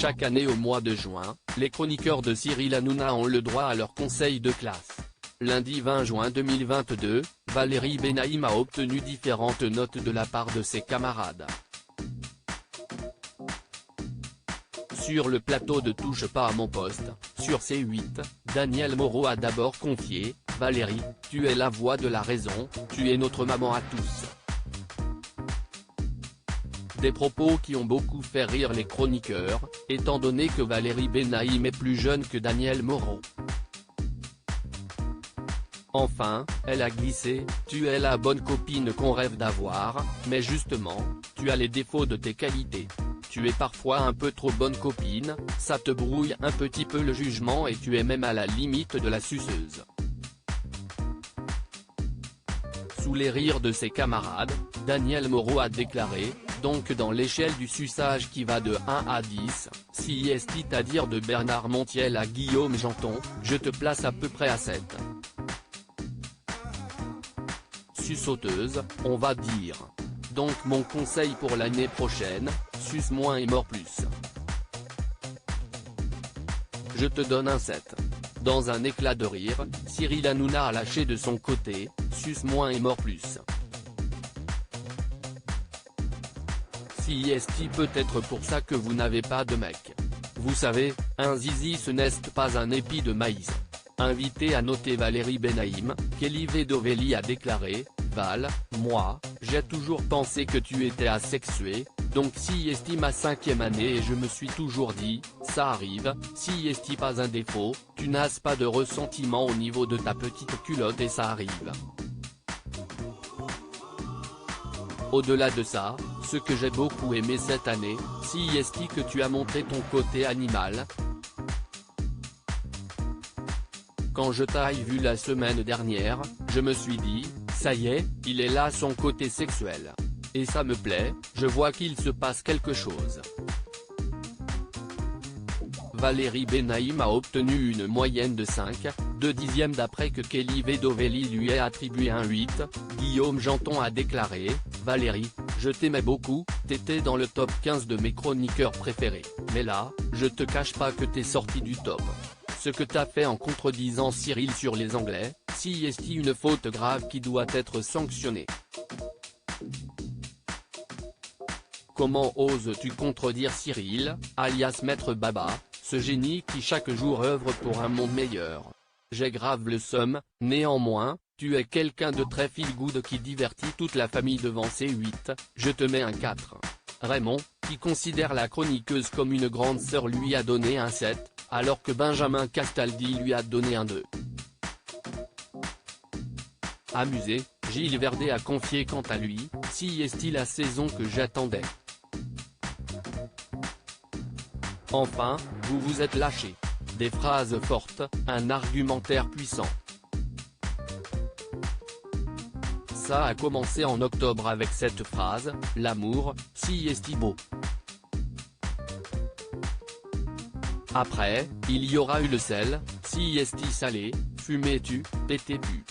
Chaque année au mois de juin, les chroniqueurs de Cyril Hanouna ont le droit à leur conseil de classe. Lundi 20 juin 2022, Valérie Benaïm a obtenu différentes notes de la part de ses camarades. Sur le plateau de Touche pas à mon poste, sur C8, Daniel Moreau a d'abord confié « Valérie, tu es la voix de la raison, tu es notre maman à tous ». Des propos qui ont beaucoup fait rire les chroniqueurs, étant donné que Valérie Benaïm est plus jeune que Daniel Moreau. Enfin, elle a glissé « Tu es la bonne copine qu'on rêve d'avoir, mais justement, tu as les défauts de tes qualités. Tu es parfois un peu trop bonne copine, ça te brouille un petit peu le jugement et tu es même à la limite de la suceuse ». Sous les rires de ses camarades, Daniel Moreau a déclaré « Donc dans l'échelle du suçage qui va de 1 à 10, si c'est-à-dire de Bernard Montiel à Guillaume Janton, je te place à peu près à 7. Suçoteuse, on va dire. Donc mon conseil pour l'année prochaine, suce moins et mord plus. Je te donne un 7. » Dans un éclat de rire, Cyril Hanouna a lâché de son côté, suce moins et mord plus. Si est peut-être pour ça que vous n'avez pas de mec. Vous savez, un zizi ce n'est pas un épi de maïs. Invité à noter Valérie Benaïm, Kelly Vedovelli a déclaré « Val, moi, j'ai toujours pensé que tu étais asexué, donc si est ma 5e année et je me suis toujours dit, ça arrive, si est pas un défaut, tu n'as pas de ressentiment au niveau de ta petite culotte et ça arrive. Au-delà de ça, ce que j'ai beaucoup aimé cette année, si est que tu as montré ton côté animal. Quand je t'ai vu la semaine dernière, je me suis dit, ça y est, il est là son côté sexuel. Et ça me plaît, je vois qu'il se passe quelque chose. » Valérie Benaïm a obtenu une moyenne de 5,2 d'après que Kelly Vedovelli lui ait attribué un 8, Guillaume Janton a déclaré « Valérie, je t'aimais beaucoup, t'étais dans le top 15 de mes chroniqueurs préférés, mais là, je te cache pas que t'es sorti du top. Ce que t'as fait en contredisant Cyril sur les Anglais, si est une faute grave qui doit être sanctionnée. Comment oses-tu contredire Cyril, alias Maître Baba, ce génie qui chaque jour œuvre pour un monde meilleur? J'ai grave le seum, néanmoins, tu es quelqu'un de très feel-good qui divertit toute la famille devant C8, je te mets un 4. Raymond, qui considère la chroniqueuse comme une grande sœur lui a donné un 7, alors que Benjamin Castaldi lui a donné un 2. Amusé, Gilles Verdet a confié quant à lui, si est-il la saison que j'attendais. Enfin, vous vous êtes lâché. Des phrases fortes, un argumentaire puissant. Ça a commencé en octobre avec cette phrase, l'amour, si est beau. Après, il y aura eu le sel, si est salé, fumé tu, pété pu.